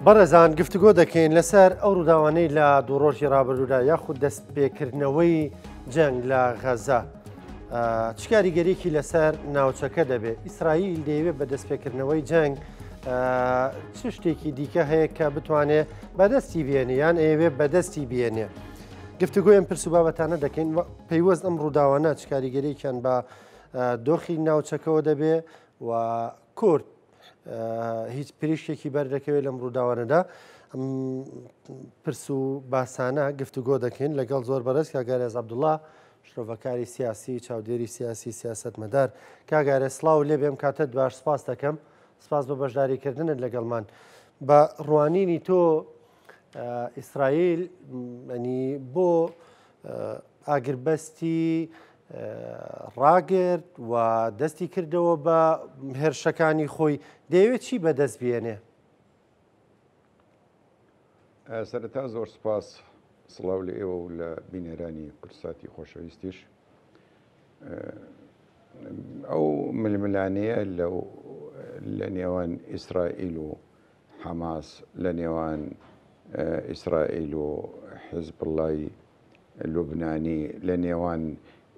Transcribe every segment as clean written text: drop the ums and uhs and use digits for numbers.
بەڕێزان گفتوگۆ دەکەین لەسەر ئەو ڕووداوانەی لە دوو ڕۆژی ڕابردوودا یاخود دەستپێکردنەوەی جەنگ لە غەزە چ کاریگەریەکی لەسەر ناوچەکە دەبێت؟ ئیسرائیل دەیەوێت بە دەستپێکردنەوەی جەنگ چ شتێکی دیکە هەیە کە بتوانێت بەدەستی بێنێ یان ئەوێت بەدەستی بێنێ؟ گفتوگۆیان پرس و بابەتانە دەکەین پەیوەست ئەم ڕووداوانە چ کاریگەریەکیان بە دۆخی ناوچەکەەوە دەبێ و کورد هیچ پریشتێکی بەردەکەوێت لەم ڕووداوانەدا پرس و باسانە گفتوگۆ دەکەین لەگەڵ زۆر بەرز کاگارێز عەبدوڵڵا شرۆڤەکاری سیاسی چاودێری سیاسی سیاسەتمەدار. کاگارێ سڵاو لێ بێم کاتە باش سپاس دەکەم، سپاس بە بەشداریکردنت لەگەڵمان. بە ڕوانینی تۆ ئیسرائیل ئەنی بۆ ئاگربەستی ڕاگرت و دەستی کردەوە بە هێرشەکانی خۆی دەیەوێت چی بەدەست بێنێ؟ سەرەتا زۆر سپاس سڵاو لە ئێوە و لە بینێرانی قورساتی خۆشەویستیش. ئەو ململانەیە لە نێوان ئیسرائیل و حەماس، لە نێوان ئیسرائیل و حیزبڵڵای لوبنانی، لە نێوان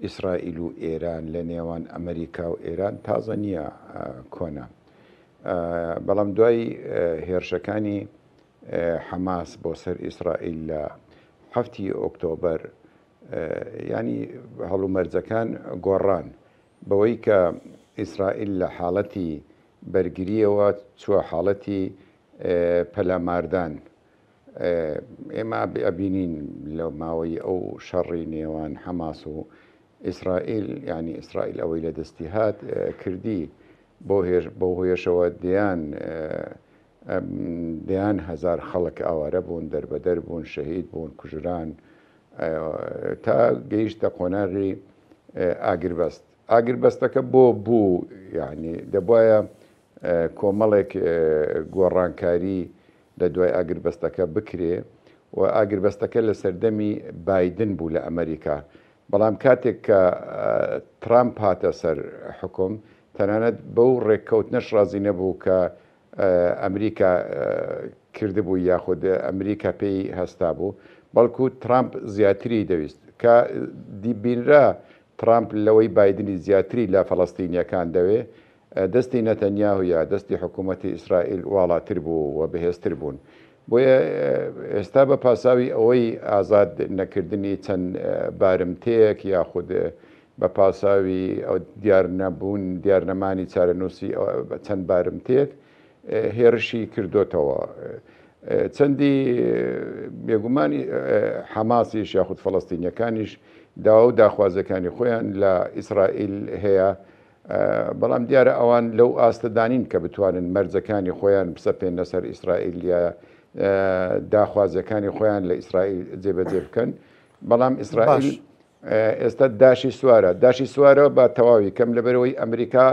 ئیسرائیل و ئێران، لە نێوان ئەمریکا و ئێران تازە نییە کۆنا. بەڵام دوای هێرشەکانی حەماس بۆ سەر ئیسرائیل لە 7 ئۆکتۆبەر ینی هەڵومەرجەکان گۆڕان بەوەی کە ئیسرائیل لە حاڵەتی بەرگریەوە چووە حاڵەتی پەلاماردان. ئێمە ئەبینین لە ماوەی ئەو شەڕی نێوان حەماس و ئیسرائیل، ینی ئیسرائیل ئەوەی لە دەستی هات کردی بۆ هۆیشەوە دەیان هەزار خەڵک ئاوارە بوون، دەربەدەر بوون، شەهید بوون، کوژران، تا گەیشتە قۆناغی ئاگربەست. ئاگربەستەکە بۆ بوو، یعنی دەبایە کۆمەڵێک گۆڕانکاری لە دوای ئاگربەستەکە بکرێ و ئاگربەستەکە لە سەردەمی بایدن بوو لە ئەمریکا. بەڵام کاتێک کە ترامپ هاتە سەر حکوم تەنانەت بەو ڕێککەوتنەش رازی نەبوو کە ئەمریکا کردبوو یاخود ئەمریکا پێی هەستا بوو، بەڵکو ترامپ زیاتری دەویست کە دیبینرا ترامپ لەوەی بایدنی زیاتری لە فەڵەستینیەکان دەوێ، دەستی نەتەنیاهویە دەستی حکوومەتی ئیسرائیل واڵاتر بوو و بەهێزتر بوون. بۆیە ئێستا بە پاساوی ئەوەی ئازاد نەکردنی چەند بارمتەیەک یاخود بە پاساوی ئەو دیارنەبوون دیارنەمانی چارەنووسی چەند بارمتەیەک هێرشی کردوتەوە. چەندی بێگومانی حەماسیش یاخود فەڵەستینیەکانیش داوا و داخوازەکانی خۆیان لە ئیسرائیل هەیە، بەڵام دیارە ئەوان لەو ئاستەدانین کە بتوانن مەرجەکانی خۆیان بسەپێن لەسەر ئیسرائیل یا داخوازەکانی خۆیان لە ئیسرائیل جێبەجێ بکەن. بەڵام ئیسرائیل ئێستا داشی سوارە بە تەواوی کەم لەبەرەوەی ئەمریکا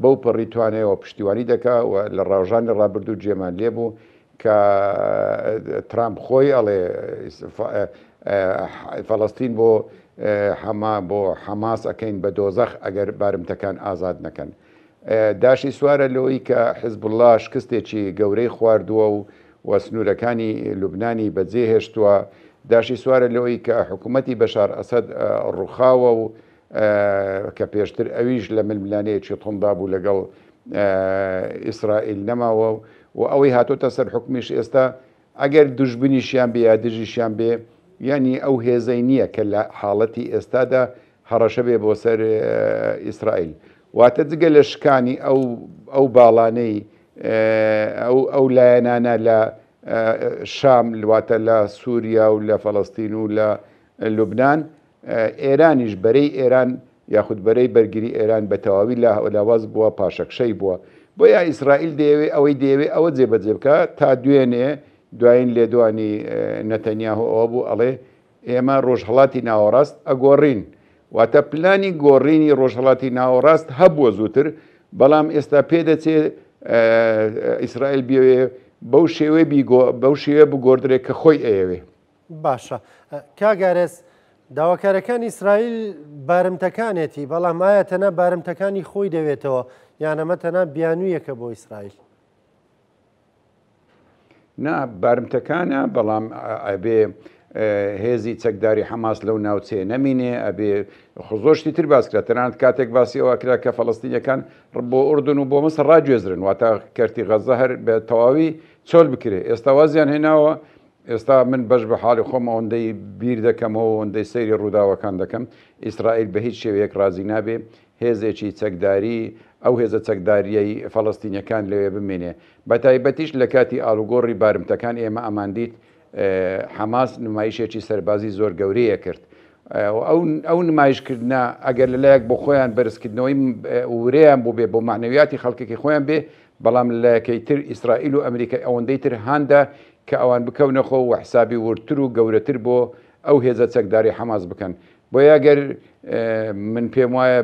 بەو پەڕیتوانەوە پشتیوانی دەکا و لە ڕاوژانی ڕابردوو جێمان لێبوو کە ترامپ خۆی ئەڵێ فەڵەستین بۆ حەماس ئەکەین بە دۆزەخ ئەگەر بارمتەکان ئازاد نەکەن. داشی سوارە لەوەی کە حیزبوڵڵا شکستێکی گەورەی خواردووە و سنوورەکانی لوبنانی بەجێهێشتووە. داشی سوارە لەوەی کە حکوومەتی بەشار ئەسەد ڕووخاوە و کە پێشتر ئەویش لە ململانەیەکی توندا بوو لەگەڵ ئیسرائیل نەماوە و ئەوەی هاتۆتە سەر حکومیش ئێستا ئەگەر دوژبنیشیان بێ یا دژیشیان بێ یعنی ئەو هێزەی نییە کە لە حاڵەتی ئێستادا هەڕەشە بێ بۆ سەر ئیسرائیل. واتە جگە لە شکانی ئەو باڵانەی ئەو لایەنانە لە شام واتە لە سووریا و لە فەڵەستین و لە لوبنان، ئێرانیش بەرەی ئێران یاخود بەرەی بەرگری ئێران بە تەواوی لاواز بووە، پاشەکشەی بووە. بۆیە ئیسرائیل دەیەوێت ئەوەی دەیەوێت ئەوە جێبەجێ بکە تا دوێنێ دوایین لێدوانی نەتەنیاهو ئەوە بوو ئەڵێ ئێمە ڕۆژهەڵاتی ناوەڕاست ئەگۆڕین. واتە پلانی گۆڕینی ڕۆژهەڵاتی ناوەڕاست هەبووە زووتر، بەڵام ئێستا پێدەچێت ئیسرائیل بێوێ بەو شێوێ بگۆڕدرێت کە خۆی ئەیەوێ. باشە کاگارێز، داواکارەکان ئیسرائیل بارمتەکانێتی، بەڵام ئایا تەنە بارمتەکانی خۆی دەوێتەوە یان ئەمە تەنە بیانوویەکە بۆ ئیسرائیل؟ نا بارمتەکانە بەڵام ئەبێ هێزی چەکداری حەماس لەو ناوچەیە نەمینێ ئەبێ زۆشتی تر باسکرێت تەنانەت کاتێک باسی ئەوە کرا کە فەڵەستینیەکان بۆ ئوردن و بۆ مەسر ڕاگوێزرن واتە کەرتی غەزە هەر بە تەواوی چۆل بکرێ ئێستا وازیان هێناوە ئێستا من بەش بە حاڵی خۆم ئەوەندەی بیر دەکەمەوە ئەوەندەی سەیری ڕووداوەکان دەکەم ئیسرائیل بە هیچ شێوەیەک رازی نابێ هێزێکی چەکداری ئەو هێزە چەکداریەی فەڵەستینیەکان لەوێ بمێنێ بە تایبەتیش لە کاتی ئاڵوگۆڕی بارمتەکان ئێمە ئەمان دیت حەماس نمایشێکی سەربازی زۆر گەورەیە کرد ئەو نمایشکردە ئەگەر لەلایەک بۆ خۆیان بەرزکردنەوەی ورەیان بۆ بێ بۆ معنەویاتی خەڵکێکی خۆیان بێ بەڵام لەلایەکەی تر ئیسرائیل و ئەمریکا ئەوەندەی تر هاندا کە ئەوان بکەونەخۆ و حسابی ورتر و گەورەتر بۆ ئەو هێزە چەکداری حەماس بکەن بۆ یاگەر من پێم وایە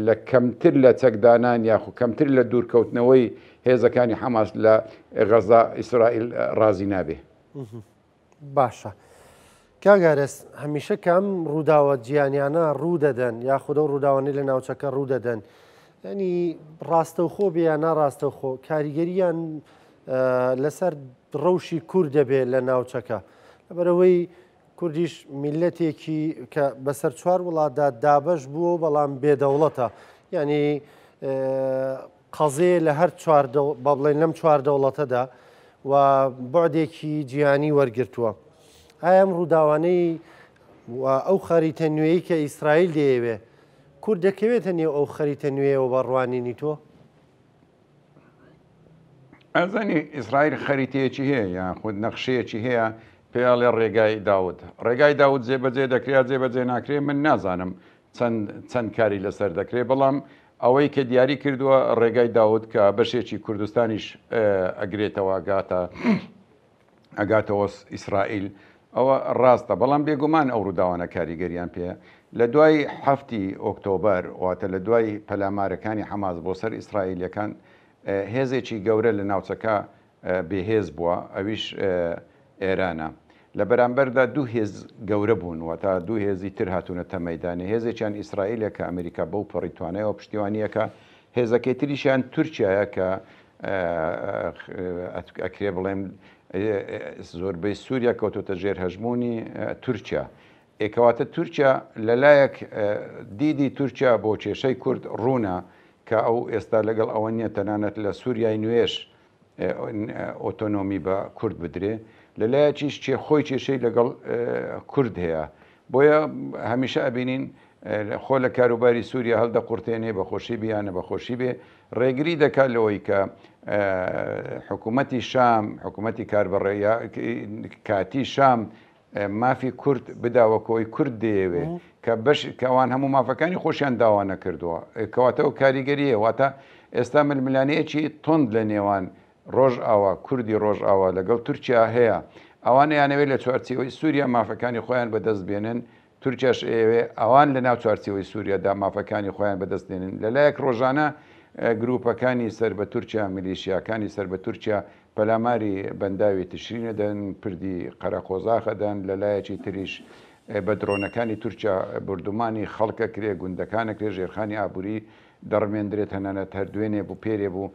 لە کەمتر لە چەکدانان یاخو کەمتر لە دوورکەوتنەوەی هێزەکانی حەماس لە غەزا ئیسرائیل رازی نابێ. باشە کاگارس هەمیشە کەم ڕووداوە جیانیانە ڕوو دەدەن یاخودە و ڕووداوانەی لە ناوچەکە ڕوو دەدەن ینی ڕاستەوخۆ بێ یان ناڕاستەوخۆ کاریگەریان لەسەر ڕەوشی کورد دەبێت لە ناوچەکە لەبەرەوەی کوردیش میلەتێکی کە بەسەر چوار وڵاتدا دابەش بووە بەڵام بێدەوڵەتە ینی قەزێ لە هەر با بڵێن لەم چوار دەوڵەتەدا و بۆعدێکی جیهانی وەرگرتووە ئایا ئەم ڕووداوانەی ئەو خەریتە نوێی کە ئیسرائیل دەیەوێ کورد دەکەوێتە نێو ئەو خەریتە نوێیەوە بەڕوانینی تۆ؟ ئەزانی ئیسرائیل خەریتەیەکی هەیە یان خود نەخشەیەکی هەیە پێڵێ ڕێگای داوت ڕێگای داوت جێبەجێ دەکرێت جێبەجێ ناکرێ من نازانم چەند کاری لەسەر دەکرێت بەڵام ئەوەی کە دیاری کردووە ڕێگای داوت کە بەشێکی کوردستانیش ئەگرێتەوە ئەگاتەوە ئیسرائیل ئەوە ڕاستە بەڵام بێگومان ئەو ڕووداوانە کاریگەریان پێ لە دوای هەفتی ئۆکتۆبەر واتە لە دوای پەلامارەکانی حەماس بۆ سەر ئیسرائیلەکان هێزێکی گەورە لە ناوچەکە بێهێز بووە ئەویش ئێرانە لە بەرامبەردا دوو هێز گەورە بوون واتە دوو هێزی تر هاتوونەتە مەیدانی هێزێکیان ئیسرائیلە کە ئەمریکا بەو پەڕیتوانەوە پشتیوانیەکە هێزەکەی تریشیان تورکیایە کە ئەکرێ بڵێم زۆربەی سووریا کەوتۆتە ژێر هەژمونی تورکیا ئێکەواتە تورکیا لەلایەک دیدی تورکیا بۆ کێشەی کورد ڕوونە کە ئەو ئێستا لەگەڵ ئەوە نییە تەنانەت لە سووریای نوێش ئۆتۆنۆمی بە کورد بدرێ لەلایەکیش خۆی کێشەی لەگەڵ کورد هەیە بۆیە هەمیشە ئەبینین خۆ لە کاروباری سووریا هەڵدە قورتێنێ بەخۆشی بیانە بەخۆشی بێ ڕێگری دەکات لەوەی کە حکوومەتی شام حکوومەتی کاربڕێیا کاتی شام مافی کورد بداوەکەوەی کورد دەیەوێ کە بەش کەوان هەموو مافەکانی خۆشیان داوانە کردووە کەواتەوە کاریگەریە واتە ئێستا ململانەیەکی تند لە نێوان ڕۆژ ئاوا کوردی ڕۆژ ئاوا لەگەڵ تورکیا هەیە ئەوانە یانەوێت لە چوارچەوەی سووریا مافەکانی خۆیان بەدەست بێنن تورکیاش ئێوێ ئەوان لە ناو چوارچەوەی سووریادا مافەکانی خۆیان بەدەست دێنن لەلایەک ڕۆژانە گروپەکانی سەر بە تورکیا میلیشیاکانی سەر بە تورکیا پەلاماری بەنداوی تشرینە دەن پردی قەرەقۆزاخەدەن لەلایەکی تریش بە درۆنەکانی تورکیا بردومانی خەڵکە کرێ گوندەکانە کرێ ژێرخانی ئابووری دەڕمێندرێت هەنانەت هەر دوێنێ بوو پێرێ بوو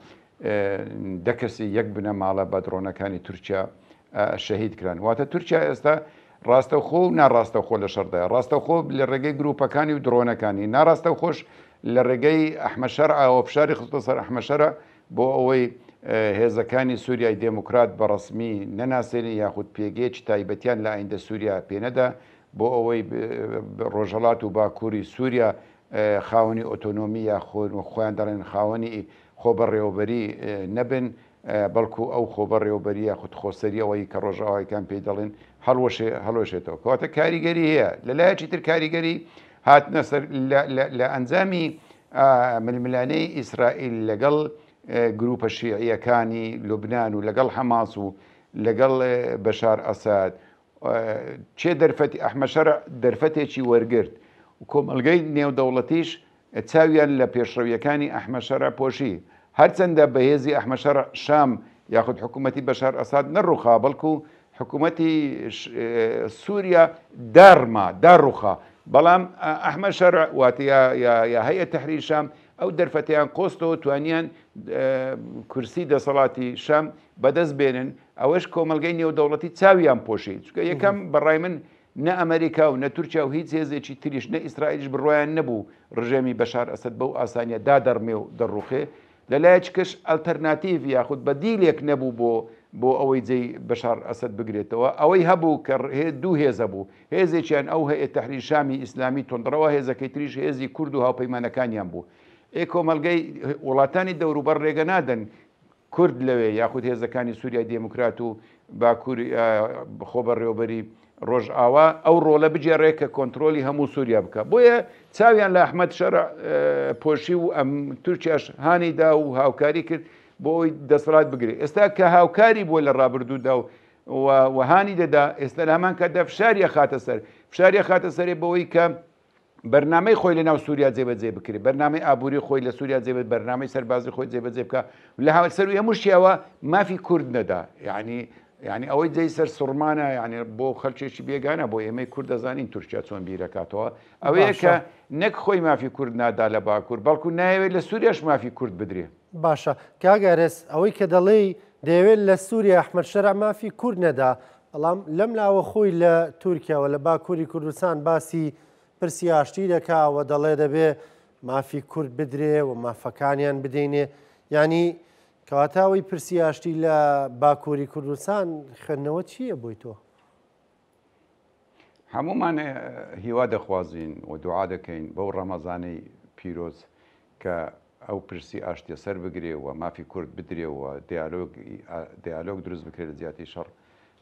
دەکەسی یەک بنە ماڵە بە درۆنەکانی تورکیا شەهید کران واتە تورکیا ئێستا ڕاستەوخۆ و ناڕاستەوخۆ لە شەردای ڕاستەوخۆ لە ڕێگەی گروپەکانی و درۆنەکانی ناڕاستە خۆش لە ڕێگەی ئەحمەشەر ئاوەفشاری خستە سەر ئەحمەشەرە بۆ ئەوەی هێزەکانی سووریای دموکرات بەڕسمی نەناسێنی یاخود پێگەیەکی تایبەتیان لە ئایندە سووریا پێنەدا بۆ ئەوەی ڕۆژهەڵات و باکووری سووریا خاوەنی ئۆتۆنۆمی یا خۆیان دەڵێن خاوەنی خۆ بەڕێوەبەری نەبن بەڵکو ئەو خۆ بەڕێوەبەری یاخود خۆسەریەوەی کە ڕۆژاوایەکان پێی دەڵێن هەڵۆشێتەوە کەواتە کاریگەری هەیە لەلایەکی تر کاریگەری هاتنە سەر لە ئەنجامی ململانەی ئیسرائیل لەگەڵ گروپە شیعیەکانی لوبنان و لەگەڵ حەماس و لەگەڵ بەشار ئەساد چێ دەرفەتی ئەحمەشەر دەرفەتێکی وەرگرت و کۆمەلگەی نێودەوڵەتیش چاویان لە پێشڕەویەکانی ئەحمەشەرە پۆشی هەرچەندە بەهێزی ئەحمەشەر شام یاخود حکوومەتی بەشار ئەساد نەڕووخا بەڵکو حکوومەتی سووریا داڕوخا بەڵام ئەحمەشەر واتە یا هەیە تەحریر شام ئەو دەرفەتیان قۆستەوە توانیان کورسی دەسەڵاتی شەم بەدەست بێنن ئەوەش کۆمەلگەی نێودەوڵەتی چاویان پۆشی چکە یەکەم بەڕای من نە ئەمریکا و نە تورکیا و هیچ هێزێکی تریش نە ئیسرائیلش بڕۆیان نەبوو ڕژێمی بەشار ئەسەد بەو ئاسانیە دادەڕمێ و دەڕوخێ لەلایەکەش ئەلتەرناتیڤ یاخود بەدیلێک نەبوو بۆ ئەوەی جێی بەشار ئەسەد بگرێتەوە ئەوەی هەبوو کە دوو هێزە بوو هێزێکیان ئەو هەیە تەحریری شامی ئیسلامی تۆندڕەوە هێزەکەی تریش هێزی کورد و هاوپەیمانەکانیان بوو کۆمەلگەی وڵاتانی دەوروبەر ڕێگە نادەن کورد لەوێ یاخود هێزەکانی سووریای دموکرات و باکوور بخۆ بە ڕێوبەری ڕۆژئاوا ئەو ڕۆلە بجێڕێ کە کۆنتترۆلی هەموو سووریا بکە بۆیە چاویان لە ئەحمەد شەرع پۆشی و ئەم تورکیاش هانیدا و هاوکاری کرد بۆ ئەوی دەسەڵات بگرێت ئێستا کە هاوکاری بۆ لە ڕابردوودا و وهانی دەدا ئێستا لە هەمان کاتدا فشاریە خاتە سەر فشاریە خاتە سەرێ بەوەی کە بەرنامەی خۆی لە ناو سووریا جێبەجێ بکرێت بەرنامەی ئابووری خۆی لە سووریا جێبێت بەرنامەی سەربازی خۆی جێبەجێ بکە لە هاو سەر هەموو شیاوە مافی کورد نەدا یعنی ئەوەی جێی سەر سوڕمانە یعنی بۆ خەلکێکی بێگانە بۆ ئێمەی کورد دەزانین تورکیا چۆن بیرەکاتەوە ئەوەیە کە نەک خۆی مافی کورد نادا لە باکوور بەڵکو ناوێت لە سووریاش مافی کورد بدرێ باشە کاگەرێس ئەوەی کە دەڵێ دەیەوێت لە سووریا ئەحمەد شەرع مافی کورد نەدا بەڵام لەم لاوە خۆی لە تورکیاوە لە باکووری کوردستان باسی پرسی ئاشتی دەکاوە دەڵێ دەبێ مافی کورد بدرێ و مافەکانیان بدەینێ ینی کەواتاوەی پرسی ئاشتی لە باکووری کوردستان خوێندنەوە چییە بۆی تۆ؟ هەمومان هیوا دەخوازین و دوعا دەکەین بەو ڕەمەزانەی پیرۆز کە ئەو پرسی ئاشتیە سەر بگرێ و مافی کورد بدرێەوە دیالۆگ دروست بکرێت لە جیاتی شەڕ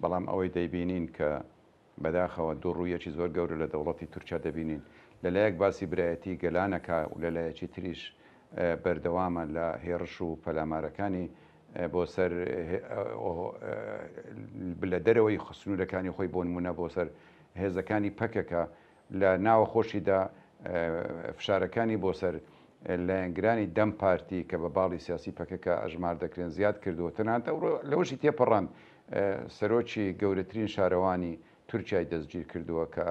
بەڵام ئەوەی دەیبینین کە بەداخەوە دوو ڕوویەکی زۆر گەورە لە دەوڵەتی تورکیا دەبینین لەلایەک باسی برایەتی گەلانەکە و لەلایەکی تریش بەردەوامە لە هێرش و پەلامارەکانی بۆ سەر لە دەرەوەی سنوورەکانی خۆی بۆ نمونە بۆ سەر هێزەکانی پەکەکە لە ناوە خۆشیدا فشارەکانی بۆ سەر لایەنگرانی دەم پارتی کە بە باڵی سیاسی پەکەکە ئەژمار دەکرێن زیاد کردووە تەنانەت لەوەشی تێپەڕاند سەرۆکی گەورەترین شارەوانی تورکیای دەستگیر کردووە کە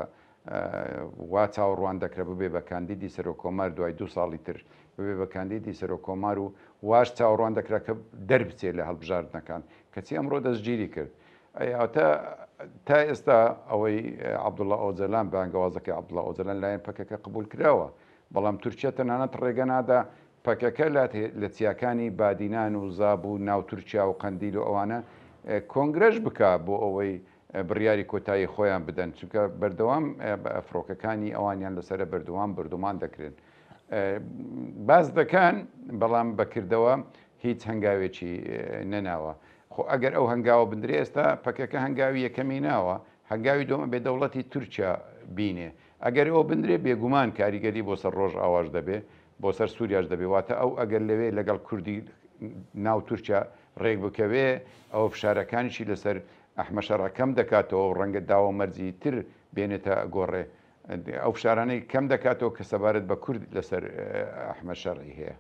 وا چاوەڕوان دەکرێت ببێ بە کاندیدی سەرۆکۆمار دوای 2 ساڵی تر ببێ بە کاندیدی سەرۆکۆمار و واش چاوەڕوان دەکرێت کە دەربچێت لە هەڵبژاردنەکان کەچی ئەمڕۆ دەستگیری کرد تا ئێستا ئەوەی عەبدوڵڵا ئۆجەلان بانگەوازەکەی عەبدوڵڵا ئۆجەلان لایەن پەکەکە قبول کراوە بەڵام تورکیا تەنانەت ڕێگە نادا پەکەکە لە چیاکانی بادینان و زاب و ناو تورکیا و قەندیل و ئەوانە کۆنگرەش بکە بۆ ئەوەی بڕیاری کۆتایی خۆیان بدەن چونکە بەردەوام فڕۆکەکانی ئەوانیان لەسرە بردومان دەکرێن باز دەکەن بەڵام بەکردەوە هیچ هەنگاوێکی نەناوە خۆ ئەگەر ئەو هەنگاوە بندرێ ئێستا پەکەکە هەنگاوی یەکەمی ناوە هەنگاوی دۆمە بێ دەوڵەتی تورکیا بینێ ئەگەر ئەوە بندرێ بێگومان کاریگەری بۆ سەر ڕۆژ ئاواش دەبێ بۆ سەر سووریاش دەبێ واتە ئەو ئەگەر لەوێ لەگەڵ کوردی ناو تورکیا ڕێک بکەوێ ئەو فشارەکانیشی لەسەر ئەحمەد شەرع کەم دەکاتەوە ڕەنگە داوە مەرجی تر بێنێتە گۆڕێ ئەو فشارانەی کەم دەکاتەوە کە سەبارەت بە کورد لەسەر ئەحمەد شەرعی هەیە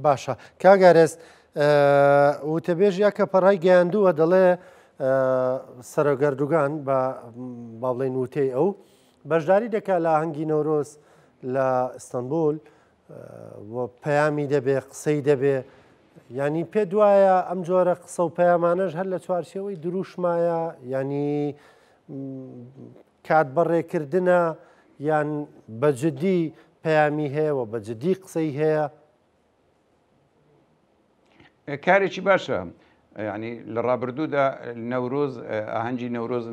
باشە کاگەرێز وتەبێژ یا کە پەڕای گەیاندووە دەڵێ سەرۆگەردوگان بە باڵێن وتەی ئەو بەشداری دەکات لە ئاهەنگی نەورۆز لە ئیستانبول پەیامی دەبێ قسەی دەبێ ینی پێ دوایە ئەم جۆرە قسە و پەیامانەش هەر لە چوارچێوەی دروشمایە ینی کات بەڕێکردنە یان بەجددی پەیامی هەیە و بەجددی قسەی هەیە کارێکی باشە ینی لە ڕابردوودا نەورۆز ئاهەنگی نەورۆز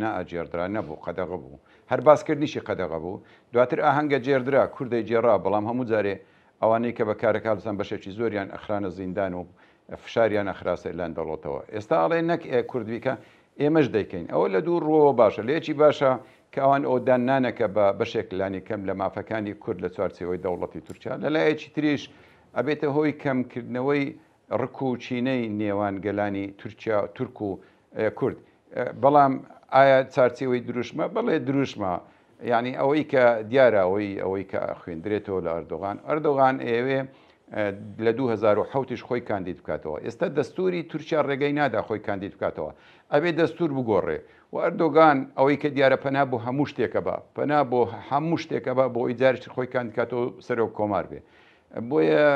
نائجێردرا نەبوو قەدەغە بوو هەر باسکردنیشی قەدەغە بوو دواتر ئاهەنگە جێردرا کوردەی جێڕا بەڵام هەموو جارێ ئەوانەی کە بەکارەکە لەسان بەشێکی زۆریان ئەخرانە زیندان و فشاریان ئەخراسە لەن دەڵۆتەوە ئێستا ئەڵێ نەک کوردویکە ئێمەش دەیکەین ئەوە لە دوو ڕۆوە باشە لەیەکی باشە کە ئەوان ئەودان نانەکە بە بەشێک لانی کەم لە مافەکانی کورد لە چوارچێوەی دەوڵەتی تورکیا لەلایەکی تریش ئەبێتە هۆی کەمکردنەوەی ڕک و چینەی نێوان گەلانی تورکیا تورک و کورد بەڵام ئایا چارچێوەی دروشمە بەڵێ دروشمە یعنی ئەوەی کە دیارە ئەوەی کە خوێندرێتەوە لە ئەردۆغان ئێوێ لە 2010ش خۆی کاندید بکاتەوە ئێستا دەستوری تورکیا ڕێگەی نادا خۆی کاندید بکاتەوە ئەبێ دەستور بگۆڕێ و ئەردۆغان ئەوەی کە دیارە پەنا بۆ هەموو شتێکە بە پەنا بۆ هەموو شتێکە بە بۆ ئیجارش خۆی کاندیدکاتەوە سەرۆک کۆمار بێ بۆیە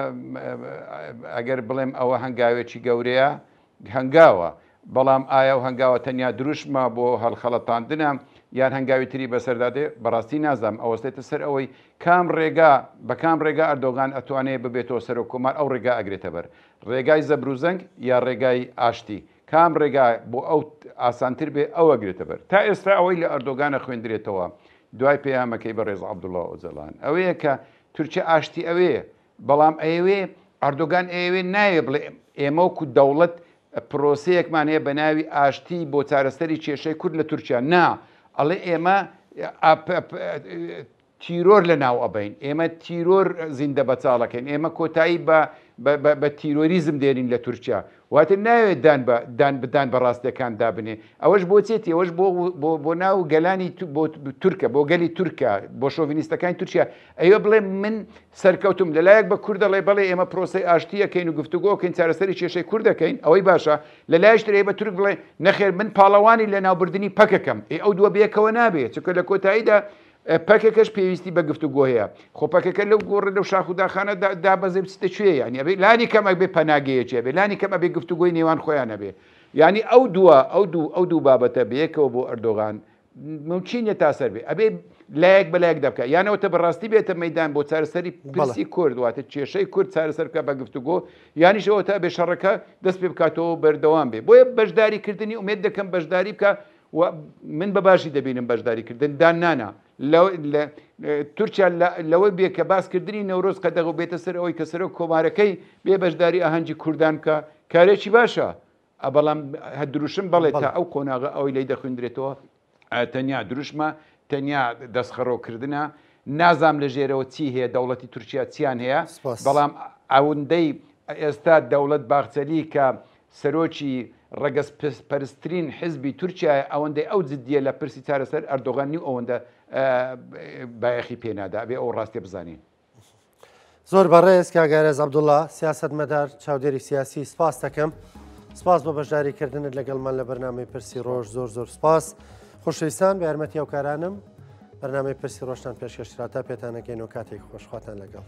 ئەگەر بڵێم ئەوە هەنگاوێکی گەورەیە هەنگاوە بەڵام ئایا و هەنگاوە تەنیا دروشمە بۆ هەڵخەڵەتاندنە یان هەنگاوی تری بەسەردادێ بەڕاستی نازانم ئەوەستێتە سەر ئەوەی کام ڕێگا بە کام ڕێگا ئەردۆغان ئەتوانێت ببێتەوە سەر و کۆمار ئەو ڕێگا ئەگرێتە بەر ڕێگای زەبروزەنگ یا ڕێگای ئاشتی کام ڕێگا بۆ ئەو ئاسانتر بێ ئەو ئەگرێتە بەر تا ئێستا ئەوەی لە ئەردۆگانە خوێندرێتەوە دوای پەیامەکەی بە ڕێز عەبدوڵڵا ئۆجەلان ئەوەیە کە تورکیا ئاشتی ئەوەیە بەڵام ئەوێ ئەردۆگان ئەوێ نایە بڵێ ئێمە وەکو دەوڵەت پرۆسەیەکمان هەیە بە ناوی ئاشتی بۆ چارەسەری کێشەی کورد لە تورکیا نا ئەڵێ ئێمە تیرۆر لە ناو ئەبین ئێمە تیرۆر زیندە بەچاڵەکەین ئێمە کۆتایی بە تیرۆریزم دێنین لە تورکیا واتە ناوێت بدان بە ڕاستیەکان دابنێ ئەوەش بۆ چێتی ئەوەش بۆ ناو گەلانی تورکە بۆ گەلی تورکە بۆ شۆڤینیستەکانی تورکیا ئەوە بڵێ من سەرکەوتم لەلایەک بە کوورد دەڵێ بڵێ ئێمە پرۆسی ئاشتیەکەین و گفتوگۆکەین چارەسەری کێشەی کوورد دەکەین ئەوەی باشە لەلایەش ترێ بە تورک بڵێ نەخێر من پاڵەوانی لە ناوبردننی پەکەکەم ئەو دووە بێکەوە نابێت چکە لە کۆتاییدا پەکێکەش پێویستی بە گفتوگۆ هەیە خۆ پەکەکە لەو گۆڕ لەو شاخوداخانە دابەزێ بچتە کوێ ینی ئەبێ لانی کەم ئەبێ پەناگەیەکی بێ لانی کەم ئەبێ گفتوگۆی نێوان خۆیان نەبێ ینی ئەو دوو بابەتە بەیەکەوە بۆ ئەردۆغان ممچینە تا سەر بێ ئەبێ لایەک بەلایەک دەبکە یانەوەتە بەڕاستی بێتە مەدان بۆ چارەسەری پرسی کورد واتە کێشەی کورد چارەسەر بکە بە گفتوگۆ یانیشەوە تا بێ شەڕەکە دەست پێ بکاتەوە بەردەوام بێ بۆیە بەشداریکردنی ومێد دەکەم بەشداری بکە من بەباشی دەبینم بەشداریکردن دانانە تورکیا لەوەی بێ کە باسکردنی نەورۆز قەدەغ بێتە سەر ئەوەی کە سەرۆک کۆمارەکەی بێ بەشداری ئاهەنگی کوردان کە کارێکی باشە بەڵام هەدروشم بەڵێت تا ئەو قۆناغە ئەوەی لی دەخوێندرێتەوە تەنیا دروشمە تەنیا دەستخەڕۆکردنە نازام لە ژێرەوە چی هەیە دەوڵەتی تورکیا چیان هەیە بەڵام ئەوەندەی ئێستا دەوڵەت باخچەلی کە سەرۆکی ڕەگەز پەرسترین حزبی تورکیا ئەوەندەی ئەو جددیە لە پرسی چارەسەر ئەردۆغانی ئەوەندە بایەخی پێنادا بێ ئەو ڕاستێ بزانین زۆر بەڕێز کاگارێز عەبدوڵڵا سیاسەتمەدار چاودێری سیاسی سپاس دەکەم سپاس بۆ بەشداریکردنت لەگەڵمان لە بەرنامەی پرسی ڕۆژ زۆر سپاس خۆشەویستان بە یارمەتی هاوکارانم بەرنامەی پرسی ڕۆژتان پێشکەشکرا تا پێتانەگەین و کاتێک خۆشخواتان لەگەڵ